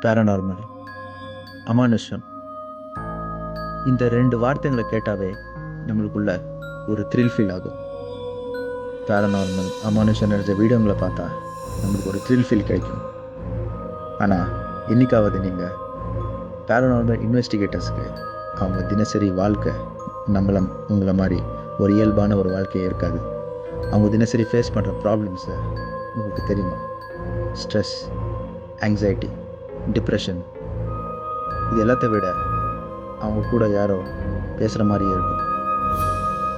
Paranormal, அமானுஷம். இந்த 2 வார்த்தைகளை கேட்டாவே நம்மளுக்குள்ள ஒரு த்ரில் ஃபீல் ஆகும். பேரநார்மல், அமானுஷம் நிறைய வீடியோங்களை பார்த்தா நம்மளுக்கு ஒரு த்ரில் ஃபீல் கிடைக்கும். ஆனால் என்னைக்காவது நீங்கள் பேரநார்மல் இன்வெஸ்டிகேட்டர்ஸுக்கு அவங்க தினசரி வாழ்க்கை உங்களை மாதிரி ஒரு இயல்பான ஒரு வாழ்க்கையே இருக்காது. அவங்க தினசரி ஃபேஸ் பண்ணுற ப்ராப்ளம்ஸை உங்களுக்கு தெரியுமா? ஸ்ட்ரெஸ், ஆங்ஸைட்டி, டிப்ரெஷன், இது எல்லாத்த விட அவங்க கூட யாரோ பேசுகிற மாதிரியே இருக்கும்.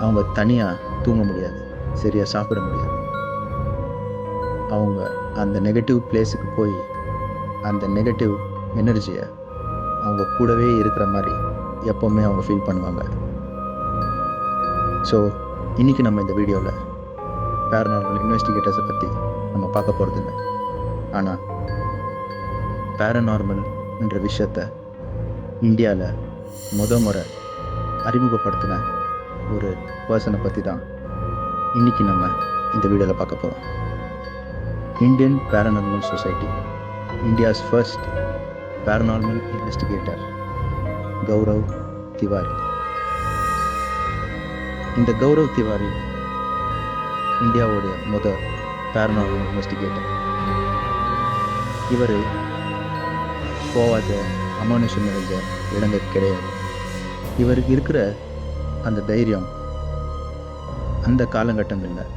அவங்க தனியாக தூங்க முடியாது, சரியாக சாப்பிட முடியாது. அவங்க அந்த நெகட்டிவ் பிளேஸுக்கு போய் அந்த நெகட்டிவ் எனர்ஜியை அவங்க கூடவே இருக்கிற மாதிரி எப்போவுமே அவங்க ஃபீல் பண்ணுவாங்க. ஸோ இன்றைக்கி நம்ம இந்த வீடியோவில் பேரநார்மல் இன்வெஸ்டிகேட்டர்ஸை பற்றி நம்ம பார்க்க போகிறதில்ல. ஆனால் பேரநார்மல் என்ற விஷயத்தை இந்தியாவில் முறை அறிமுகப்படுத்தின ஒரு பர்சனை பற்றி தான் இன்றைக்கி நம்ம இந்த வீடியோவில் பார்க்க போகிறோம். Indian paranormal society, India's first paranormal investigator Gaurav Tiwari. இந்த கௌரவ் திவாரி இந்தியாவுடைய முதல் பேரநார்மல் இன்வெஸ்டிகேட்டர். இவர் போகாத அமானுஷம் நிறைஞ்ச இடங்கள் கிடையாது. இவருக்கு இருக்கிற அந்த தைரியம் அந்த காலகட்டங்களில்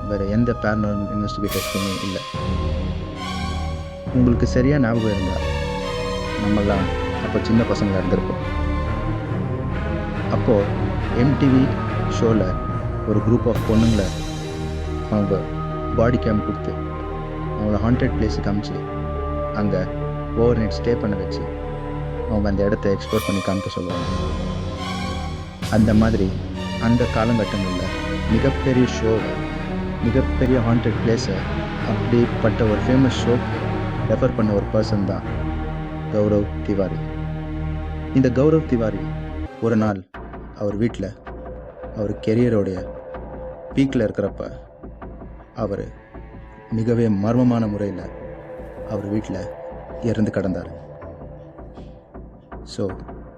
வேறு எந்த பேரநார்மல் இன்வெஸ்டிகேட்டர்ஸுமே இல்லை. உங்களுக்கு சரியாக ஞாபகம் இருந்தால் நம்மெல்லாம் அப்போ சின்ன பசங்களாக இருந்திருப்போம். அப்போது MTV ஷோவில் ஒரு குரூப் ஆஃப் பொண்ணுங்களை அவங்க பாடி கேம் கொடுத்து அவங்கள ஹாண்டட் பிளேஸுக்கு காமிச்சு அங்கே ஓவர் நைட் ஸ்டே பண்ண வச்சு அவங்க அந்த இடத்த எக்ஸ்ப்ளோர் பண்ணி காமிக்க சொல்லுவாங்க. அந்த மாதிரி அந்த காலகட்டங்களில் மிகப்பெரிய ஷோவை, மிகப்பெரிய ஹாண்டட் பிளேஸை அப்படிப்பட்ட ஒரு ஃபேமஸ் ஷோக்கு ரெஃபர் பண்ண ஒரு பர்சன் தான் கௌரவ் திவாரி. இந்த கௌரவ் திவாரி ஒரு நாள் அவர் வீட்டில் அவர் கெரியரோடைய பீக்கில் இருக்கிறப்ப அவர் மிகவே மர்மமான முறையில் அவர் வீட்டில் இறந்து கிடந்தார். ஸோ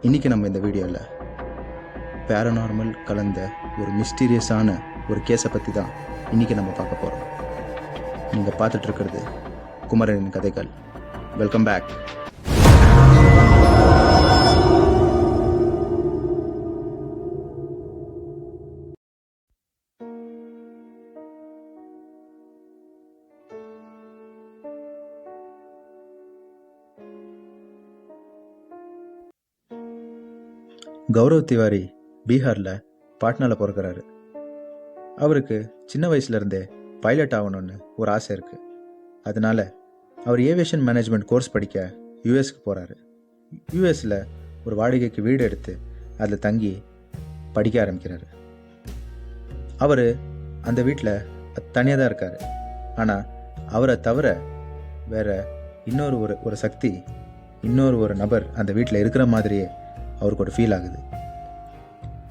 இன்றைக்கி நம்ம இந்த வீடியோவில் பேரநார்மல் கலந்த ஒரு மிஸ்டீரியஸான ஒரு கேஸை பற்றி தான் இன்றைக்கி நம்ம பார்க்க போகிறோம். நீங்கள் பார்த்துட்ருக்கிறது குமரனின் கதைகள். Welcome back. கௌரவ் திவாரி பீகாரில் பாட்னாவில் பிறக்கிறாரு. அவருக்கு சின்ன வயசுலேருந்தே பைலட் ஆகணும்னு ஒரு ஆசை இருக்குது. அதனால் அவர் ஏவியேஷன் மேனேஜ்மெண்ட் கோர்ஸ் படிக்க யூஎஸ்க்கு போகிறாரு. யூஎஸில் ஒரு வாடகைக்கு வீடு எடுத்து அதில் தங்கி படிக்க ஆரம்பிக்கிறாரு. அவர் அந்த வீட்டில் தனியாக தான் இருக்கார். ஆனால் அவரை தவிர வேறு ஒரு சக்தி, ஒரு நபர் அந்த வீட்டில் இருக்கிற மாதிரியே அவருக்கு ஒரு ஃபீல் ஆகுது.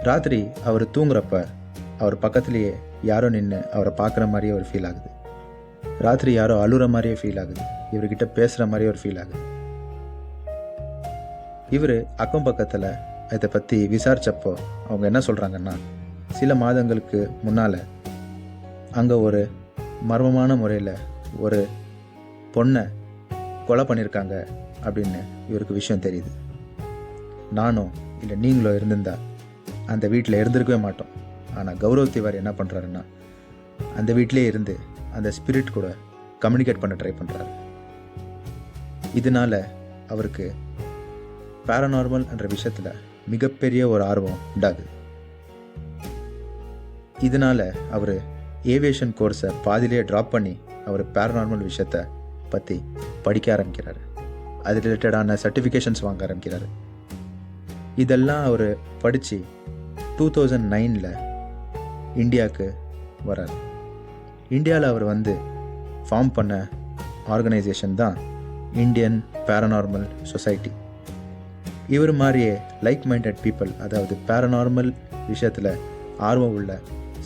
ராத்திரி அவர் தூங்குறப்ப அவர் பக்கத்துலேயே யாரோ நின்று அவரை பார்க்குற மாதிரியே ஒரு ஃபீல் ஆகுது. ராத்திரி யாரோ அழுகிற மாதிரியே ஃபீல் ஆகுது. இவர்கிட்ட பேசுகிற மாதிரியே ஒரு ஃபீல் ஆகுது. இவர் அக்கம் பக்கத்தில் இதை பற்றி விசாரித்தப்போ அவங்க என்ன சொல்கிறாங்கன்னா, சில மாதங்களுக்கு முன்னால் அங்கே ஒரு மர்மமான முறையில் ஒரு பொண்ணை கொலை பண்ணியிருக்காங்க அப்படின்னு இவருக்கு விஷயம் தெரியுது. நானும் இல்லை நீங்களோ இருந்திருந்தா அந்த வீட்டில் இருந்திருக்கவே மாட்டோம். ஆனால் கௌரவ் திவாரி என்ன பண்ணுறாருன்னா, அந்த வீட்டிலே இருந்து அந்த ஸ்பிரிட் கூட கம்யூனிகேட் பண்ண ட்ரை பண்ணுறாரு. இதனால் அவருக்கு பேரநார்மல் என்ற விஷயத்தில் மிகப்பெரிய ஒரு ஆர்வம் உண்டாகுது. இதனால் அவர் ஏவியேஷன் கோர்ஸை பாதியிலே ட்ராப் பண்ணி அவர் பேரநார்மல் விஷயத்தை பற்றி படிக்க ஆரம்பிக்கிறாரு. அது ரிலேட்டடான சர்டிஃபிகேஷன்ஸ் வாங்க ஆரம்பிக்கிறாரு. இதெல்லாம் அவர் படித்து 2009 இந்தியாவுக்கு வரார். இந்தியாவில் அவர் ஃபார்ம் பண்ண ஆர்கனைசேஷன் தான் இந்தியன் பேரநார்மல் சொசைட்டி. இவர் மாதிரியே லைக் மைண்டட் பீப்புள், அதாவது பேரநார்மல் விஷயத்தில் ஆர்வம் உள்ள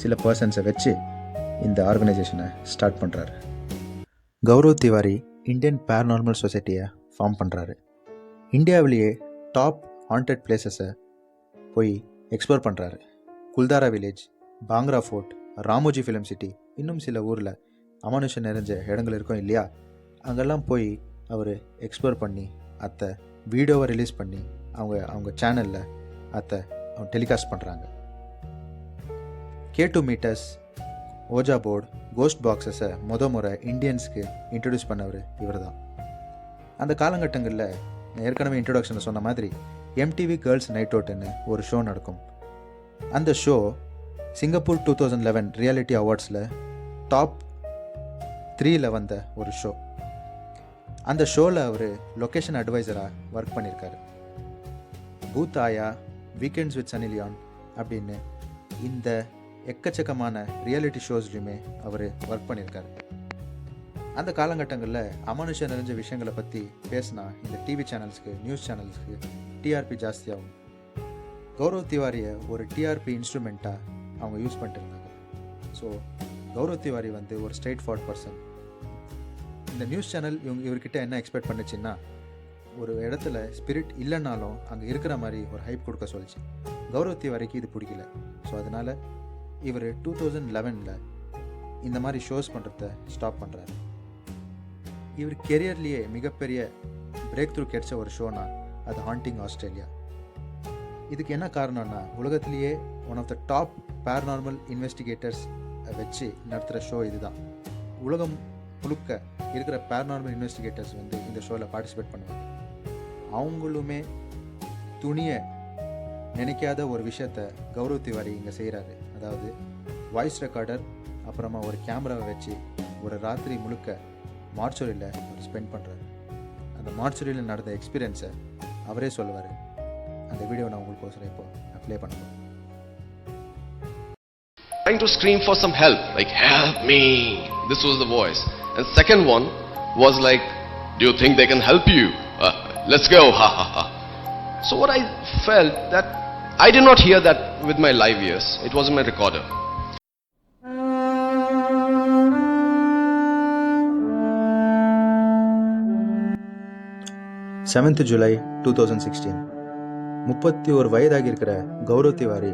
சில பர்சன்ஸை வச்சு இந்த ஆர்கனைசேஷனை ஸ்டார்ட் பண்ணுறாரு. கௌரவ் திவாரி இந்தியன் பேரநார்மல் சொசைட்டியை ஃபார்ம் பண்ணுறாரு. இந்தியாவிலேயே டாப் ஹாண்டட் பிளேசஸை போய் எக்ஸ்ப்ளோர் பண்ணுறாரு. Kuldhara village, Bhangarh fort, Ramoji film city, இன்னும் சில ஊரில் அமானுஷம் நிறைஞ்ச இடங்கள் இருக்கும் இல்லையா, அங்கெல்லாம் போய் அவர் எக்ஸ்ப்ளோர் பண்ணி அதை வீடியோவை ரிலீஸ் பண்ணி அவங்க சேனலில் அதை அவங்க டெலிகாஸ்ட் பண்ணுறாங்க. K2 meters, ouija board, ghost பாக்ஸஸை முறை இந்தியன்ஸ்க்கு இன்ட்ரடியூஸ் பண்ணவர் இவர் தான். அந்த காலகட்டங்களில் ஏற்கனவே இன்ட்ரொடக்ஷனில் சொன்ன மாதிரி MTV கேர்ள்ஸ் நைட் அவுட்னு ஒரு ஷோ நடக்கும். அந்த ஷோ சிங்கப்பூர் 2011 ரியாலிட்டி அவார்ட்ஸில் டாப் 3ல் வந்த ஒரு ஷோ. அந்த ஷோவில் அவர் லொக்கேஷன் அட்வைசராக ஒர்க் பண்ணியிருக்காரு. பூத் ஆயா, வீக்கெண்ட்ஸ் வித் சன்னி லியோன் அப்படின்னு இந்த எக்கச்சக்கமான ரியாலிட்டி ஷோஸ்லையுமே அவர் ஒர்க் பண்ணியிருக்காரு. அந்த காலகட்டங்களில் அமானுஷம் நிறைஞ்ச விஷயங்களை பற்றி பேசினா இந்த டிவி சேனல்ஸ்க்கு, நியூஸ் சேனல்ஸ்க்கு டிஆர்பி ஜாஸ்தியாகும். கௌரவ் திவாரியை ஒரு டிஆர்பி இன்ஸ்ட்ருமெண்ட்டாக அவங்க யூஸ் பண்ணிட்டு இருந்தாங்க. ஸோ கௌரவ் திவாரி ஒரு ஸ்ட்ரெயிட் ஃபார்வர்ட் பர்சன். இந்த நியூஸ் சேனல் இவர்கிட்ட என்ன எக்ஸ்பெக்ட் பண்ணுச்சுன்னா, ஒரு இடத்துல ஸ்பிரிட் இல்லைன்னாலும் அங்கே இருக்கிற மாதிரி ஒரு ஹைப் கொடுக்க சொல்லிச்சு. கௌரவ் திவாரிக்கு இது பிடிக்கல. ஸோ அதனால் இவர் 2011 இந்த மாதிரி ஷோஸ் பண்ணுறத ஸ்டாப் பண்ணுறாரு. இவர் கெரியர்லேயே மிகப்பெரிய பிரேக் த்ரூ கிடைச்ச ஒரு ஷோனா அது ஹாண்டிங் ஆஸ்திரேலியா. இதுக்கு என்ன காரணம்னா, உலகத்திலேயே one of the top paranormal investigators வச்சு நடத்துகிற ஷோ இதுதான். உலகம் முழுக்க இருக்கிற பேரநார்மல் இன்வெஸ்டிகேட்டர்ஸ் இந்த ஷோவில் பார்ட்டிசிபேட் பண்ணுவாங்க. அவங்களுமே துணியை நினைக்காத ஒரு விஷயத்த கௌரவ் திவாரி இங்கே செய்கிறாரு. அதாவது வாய்ஸ் ரெக்கார்டர், அப்புறமா ஒரு கேமராவை வச்சு ஒரு ராத்திரி முழுக்க மார்ச்சுரியில் அவர் ஸ்பெண்ட் பண்ணுறாரு. அந்த மார்ச்சுரியில் நடந்த எக்ஸ்பீரியன்ஸை அவரே சொல்லுவார். அந்த வீடியோ நான் உங்களுக்கு இப்போ ப்ளே பண்ணுறேன். Trying to scream for some help, like help me. This was the voice. And second one was like, do you think they can help you? Let's go. Ha ha ha. So what I felt that I did not hear that with my live ears. It was in my recorder. July 7, 2016 31 வயதாகி இருக்கிற கௌரவ் திவாரி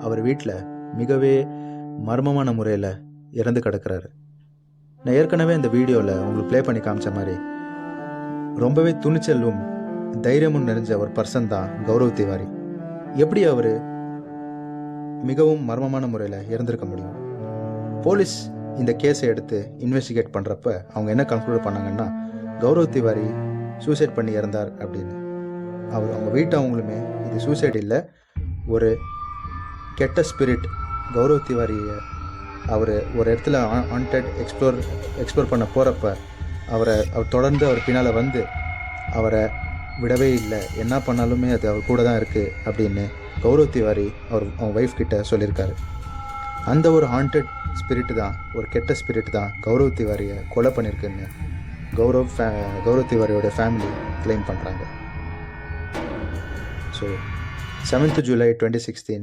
அவர் வீட்டில் மிகவே மர்மமான முறையில் இறந்து கிடக்கிறாரு. நான் ஏற்கனவே இந்த வீடியோவில் உங்களுக்கு ப்ளே பண்ணி காமிச்ச மாதிரி ரொம்பவே துணிச்சலும் தைரியமும் நிறைஞ்ச ஒரு பர்சன் தான் கௌரவ் திவாரி. எப்படி அவர் மிகவும் மர்மமான முறையில் இறந்திருக்க முடியும்? போலீஸ் இந்த கேஸை எடுத்து இன்வெஸ்டிகேட் பண்ணுறப்ப அவங்க என்ன கன்க்ளூட் பண்ணாங்கன்னா, கௌரவ் திவாரி சூசைட் பண்ணி இறந்தார் அப்படின்னு. அவங்க வீட்டவங்களுமே இது சூசைட் இல்லை, ஒரு கெட்ட ஸ்பிரிட் கௌரவ் திவாரியை அவர் ஒரு இடத்துல ஹாண்டட் எக்ஸ்ப்ளோர் பண்ண போகிறப்ப அவர் தொடர்ந்து அவர் பின்னால் அவரை விடவே இல்லை, என்ன பண்ணாலுமே அது அவர் கூட தான் இருக்குது அப்படின்னு கௌரவ் திவாரி அவங்க ஒய்ஃப் கிட்ட சொல்லியிருக்காரு. அந்த ஒரு ஹாண்டட் ஸ்பிரிட் தான், ஒரு கெட்ட ஸ்பிரிட் தான் கௌரவ் திவாரியை கொலை பண்ணியிருக்குன்னு கௌரவ் திவாரியோட ஃபேமிலி கிளைம் பண்ணுறாங்க. So 7th July 2016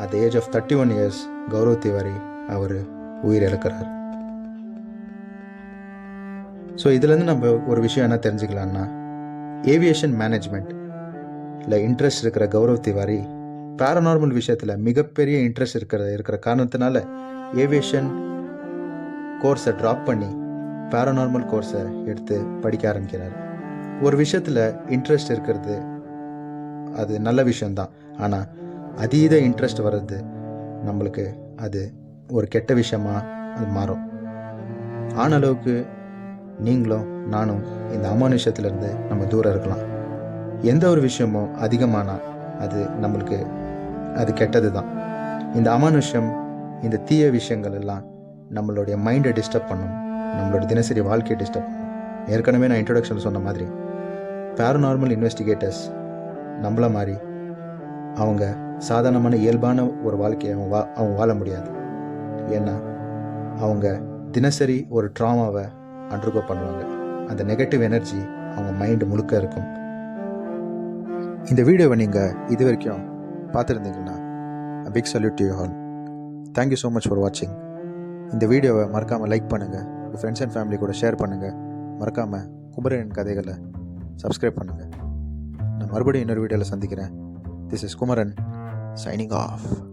at the age of 31 years Gaurav Tiwari அவர் உயிர் இழக்கிறார். ஸோ இதுலேருந்து நம்ம ஒரு விஷயம் என்ன தெரிஞ்சுக்கலான்னா, ஏவியேஷன் மேனேஜ்மெண்ட்டில் இன்ட்ரெஸ்ட் இருக்கிற கௌரவ் திவாரி பேரநார்மல் விஷயத்தில் மிகப்பெரிய இன்ட்ரெஸ்ட் இருக்கிற காரணத்தினால ஏவியேஷன் கோர்ஸை ட்ராப் பண்ணி பேரநார்மல் கோர்ஸை எடுத்து படிக்க ஆரம்பிக்கிறார். ஒரு விஷயத்தில் இன்ட்ரெஸ்ட் இருக்கிறது அது நல்ல விஷயந்தான். ஆனால் அதீத இன்ட்ரெஸ்ட் வர்றது நம்மளுக்கு அது ஒரு கெட்ட விஷயமா அது மாறும். ஆன அளவுக்கு நீங்களும் நானும் இந்த அமானுஷத்துலேருந்து நம்ம தூரம் இருக்கலாம். எந்த ஒரு விஷயமும் அதிகமானால் அது நம்மளுக்கு அது கெட்டது தான். இந்த அமானுஷம், இந்த தீய விஷயங்கள் எல்லாம் நம்மளுடைய மைண்டை டிஸ்டர்ப் பண்ணும், நம்மளோட தினசரி வாழ்க்கையை டிஸ்டர்ப் பண்ணும். ஏற்கனவே நான் இன்ட்ரொடக்ஷன் சொன்ன மாதிரி பேரநார்மல் இன்வெஸ்டிகேட்டர்ஸ் நம்மள மாதிரி அவங்க சாதாரணமான இயல்பான ஒரு வாழ்க்கையை அவங்க வாழ முடியாது. ஏன்னா அவங்க தினசரி ஒரு ட்ராமாவை அண்டர்கோ பண்ணுவாங்க. அந்த நெகட்டிவ் எனர்ஜி அவங்க மைண்டு முழுக்க இருக்கும். இந்த வீடியோவை நீங்கள் இது வரைக்கும் பார்த்துருந்தீங்கன்னா big salute to you all. Thank you so much for வாட்சிங். இந்த வீடியோவை மறக்காமல் லைக் பண்ணுங்கள், உங்கள் ஃப்ரெண்ட்ஸ் அண்ட் ஃபேமிலி கூட ஷேர் பண்ணுங்கள். மறக்காமல் குமரன் கதைகளை சப்ஸ்கிரைப் பண்ணுங்கள். நான் மறுபடியும் இன்னொரு வீடியோவில் சந்திக்கிறேன். This is Kumaran signing off.